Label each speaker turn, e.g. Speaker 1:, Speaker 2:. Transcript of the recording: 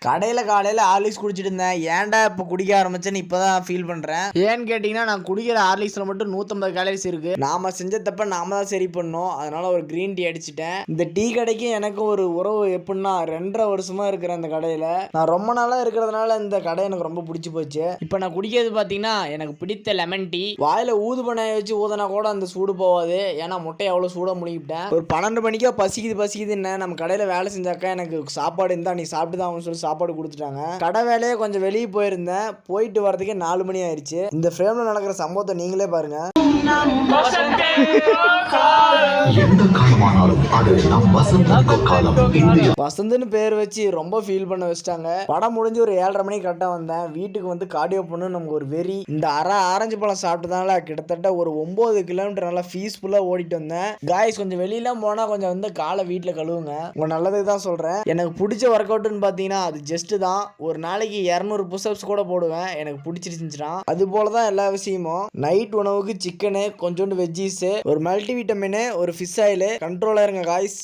Speaker 1: கடையில் காலையில் ஹார்லிக்ஸ் குடிச்சிட்டு இருந்தேன். ஏன்டா இப்போ குடிக்க ஆரம்பிச்சேன்னு இப்போ தான் ஃபீல் பண்ணுறேன். ஏன்னு கேட்டிங்கன்னா, நான் குடிக்கிற ஹார்லிக்ஸில் மட்டும் 150 கேலரிஸ் இருக்குது. நாம் செஞ்ச தப்ப நாம தான் சரி பண்ணோம். அதனால் ஒரு க்ரீன் டீ அடிச்சிட்டேன். இந்த டீ கடைக்கு எனக்கு ஒரு உறவு எப்படின்னா 2.5 வருஷமாக இருக்கிறேன் அந்த கடையில். நான் ரொம்ப நாளாக இருக்கிறதுனால இந்த கடை எனக்கு ரொம்ப பிடிச்சி போச்சு. இப்போ நான் குடிக்கிறது பார்த்தீங்கன்னா எனக்கு பிடித்த லெமன் டீ. வாயில் ஊது பண்ண வச்சு ஊதுனா கூட அந்த சூடு போகாது. ஏன்னா முட்டையை அவ்வளோ சூடாக முழுகிட்டேன். ஒரு 12 மணிக்கா பசிக்குதுன்னு நம்ம கடையில் வேலை செஞ்சாக்கா எனக்கு சாப்பாடு இருந்தால் நீ சாப்பிட்டு தான் சொல்லி சாப்பாடு கொடுத்துட்டாங்க. கடை வேலையே கொஞ்சம் வெளியே போயிருந்தேன். போயிட்டு வரதுக்கே 4 மணி ஆயிடுச்சு. இந்த ஃப்ரேம்ல நடக்கிற சம்பவத்தை நீங்களே பாருங்க. வசந்த்னு பேர் வச்சு ரொம்ப ஃபீல் பண்ண வச்சிட்டாங்க. படம் முடிஞ்சு ஒரு 7:30 மணிக்கு கரெக்டா வந்தேன். வீட்டுக்கு வந்து கார்டியோ பண்ணு நமக்கு ஒரு வெறி. இந்த ஆரஞ்சு பழம் சாப்பிட்டதால கிட்டத்தட்ட ஒரு 9 கிலோமீட்டர் நல்லா பீஸ்ஃபுல்லா ஓடிட்டு வந்தேன். காய்ஸ் கொஞ்சம் வெளியெல்லாம் போனா கொஞ்சம் வந்து காலை வீட்டுல கழுவுங்க. உங்க நல்லதுக்கு தான் சொல்றேன். எனக்கு பிடிச்ச ஒர்க் அவுட்னு பாத்தீங்கன்னா அது ஜஸ்ட் தான். ஒரு நாளைக்கு 200 புஷ்அப்ஸ் கூட போடுவேன். எனக்கு பிடிச்சிருந்துச்சுன்னா அது போல தான் எல்லா விஷயமும். நைட் உணவுக்கு சிக்கனு, கொஞ்சோண்டு வெஜ்ஜீஸ், ஒரு மல்டிவிட்டமின், ஒரு ஃபிஷ் ஆயில் கண்ட்ரோலா இருங்க காய்ஸ்.